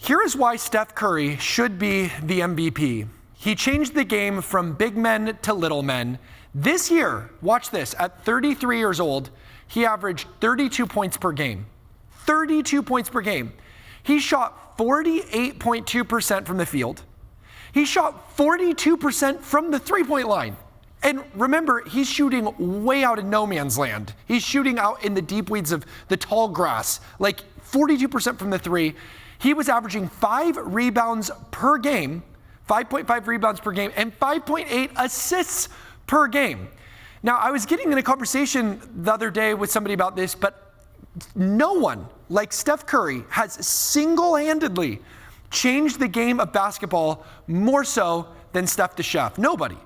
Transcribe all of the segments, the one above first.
Here is why Steph Curry should be the MVP. He changed the game from big men to little men. This year, watch this, at 33 years old, he averaged 32 points per game. 32 points per game. He shot 48.2% from the field. He shot 42% from the three-point line. And remember, he's shooting way out in no man's land. He's shooting out in the deep weeds of the tall grass, like 42% from the three. He was averaging 5 rebounds per game, 5.5 rebounds per game, and 5.8 assists per game. Now, I was getting in a conversation the other day with somebody about this, but no one like Steph Curry has single-handedly changed the game of basketball more so than Steph the Chef. Nobody.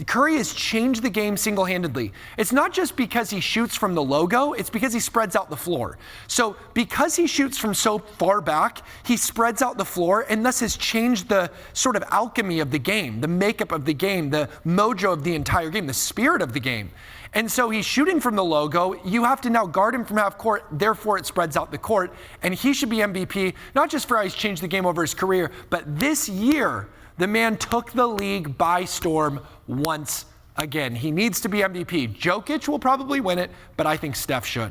Curry has changed the game single-handedly. It's not just because he shoots from the logo, it's because he spreads out the floor. So because he shoots from so far back, he spreads out the floor and thus has changed the sort of alchemy of the game, the makeup of the game, the mojo of the entire game, the spirit of the game. And so he's shooting from the logo. You have to now guard him from half court, therefore it spreads out the court. And he should be MVP, not just for how he's changed the game over his career, but this year, the man took the league by storm once again. He needs to be MVP. Jokic will probably win it, but I think Steph should.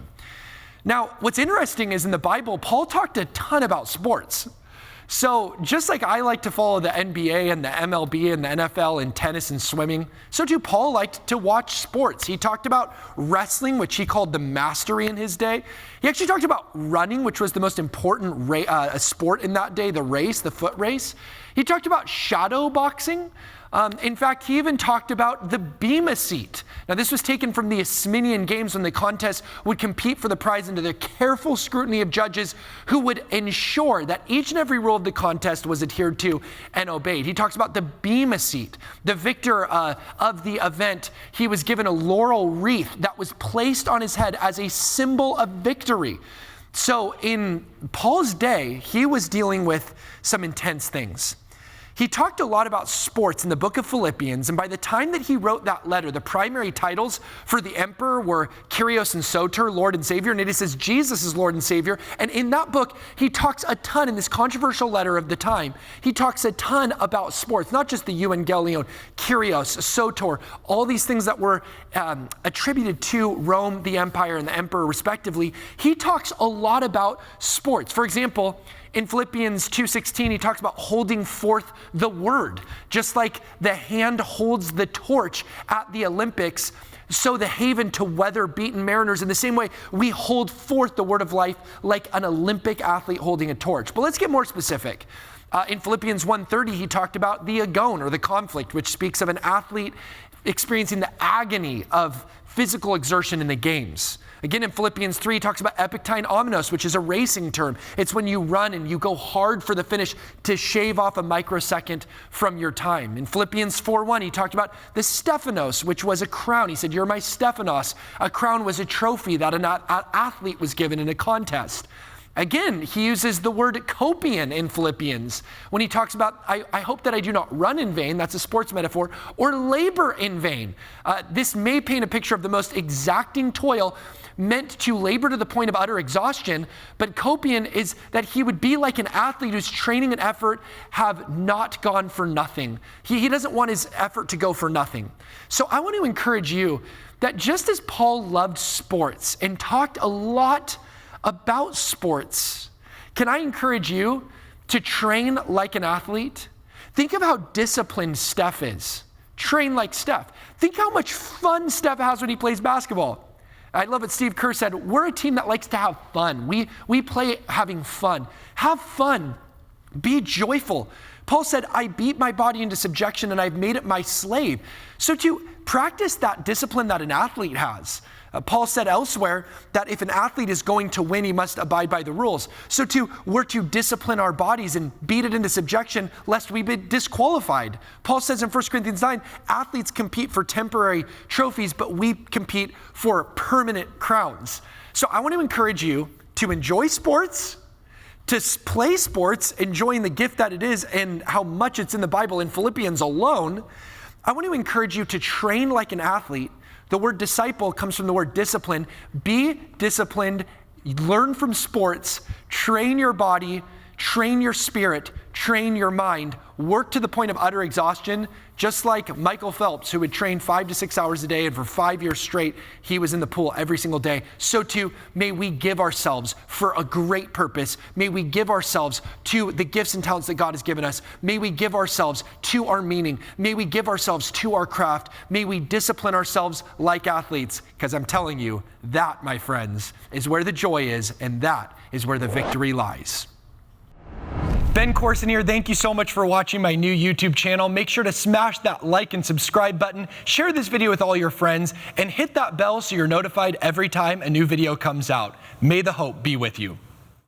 Now, what's interesting is in the Bible, Paul talked a ton about sports. So just like I like to follow the NBA and the MLB and the NFL and tennis and swimming, so too Paul liked to watch sports. He talked about wrestling, which he called the mastery in his day. He actually talked about running, which was the most important sport in that day, the race, the foot race. He talked about shadow boxing. In fact, he even talked about the bema seat. Now, this was taken from the Isthmian Games when the contest would compete for the prize under the careful scrutiny of judges who would ensure that each and every rule of the contest was adhered to and obeyed. He talks about the bema seat. The victor of the event, he was given a laurel wreath that was placed on his head as a symbol of victory. So in Paul's day, he was dealing with some intense things. He talked a lot about sports in the book of Philippians, and by the time that he wrote that letter, the primary titles for the emperor were Kyrios and Soter, Lord and Savior, and it says Jesus is Lord and Savior. And in that book, he talks a ton, in this controversial letter of the time, he talks a ton about sports, not just the Evangelion, Kyrios, Soter, all these things that were attributed to Rome, the empire, and the emperor, respectively. He talks a lot about sports. For example, in Philippians 2:16, he talks about holding forth the word. Just like the hand holds the torch at the Olympics, so the haven to weather-beaten mariners. In the same way, we hold forth the word of life like an Olympic athlete holding a torch. But let's get more specific. In Philippians 1:30, he talked about the agon, or the conflict, which speaks of an athlete experiencing the agony of physical exertion in the games. Again, in Philippians 3, he talks about epictine omnos, which is a racing term. It's when you run and you go hard for the finish to shave off a microsecond from your time. In Philippians 4:1, he talked about the Stephanos, which was a crown. He said, "You're my Stephanos." A crown was a trophy that an athlete was given in a contest. Again, he uses the word kopion in Philippians when he talks about, I hope that I do not run in vain, that's a sports metaphor, or labor in vain. This may paint a picture of the most exacting toil meant to labor to the point of utter exhaustion, but kopion is that he would be like an athlete whose training and effort have not gone for nothing. He doesn't want his effort to go for nothing. So I want to encourage you that just as Paul loved sports and talked a lot about sports, can I encourage you to train like an athlete? Think of how disciplined Steph is. Train like Steph. Think how much fun Steph has when he plays basketball. I love what Steve Kerr said. We're a team that likes to have fun. We play having fun. Have fun. Be joyful. Paul said, I beat my body into subjection and I've made it my slave. So to practice that discipline that an athlete has. Paul said elsewhere that if an athlete is going to win, he must abide by the rules. So we're to discipline our bodies and beat it into subjection lest we be disqualified. Paul says in 1 Corinthians 9, athletes compete for temporary trophies, but we compete for permanent crowns. So I want to encourage you to enjoy sports, to play sports, enjoying the gift that it is and how much it's in the Bible. In Philippians alone, I want to encourage you to train like an athlete. The word disciple comes from the word discipline. Be disciplined, learn from sports, train your body train your spirit, train your mind, work to the point of utter exhaustion, just like Michael Phelps, who would train 5 to 6 hours a day, and for 5 years straight, he was in the pool every single day. So too, may we give ourselves for a great purpose. May we give ourselves to the gifts and talents that God has given us. May we give ourselves to our meaning. May we give ourselves to our craft. May we discipline ourselves like athletes, because I'm telling you, that, my friends, is where the joy is, and that is where the victory lies. Ben Courson here. Thank you so much for watching my new YouTube channel. Make sure to smash that like and subscribe button, share this video with all your friends, and hit that bell so you're notified every time a new video comes out. May the hope be with you.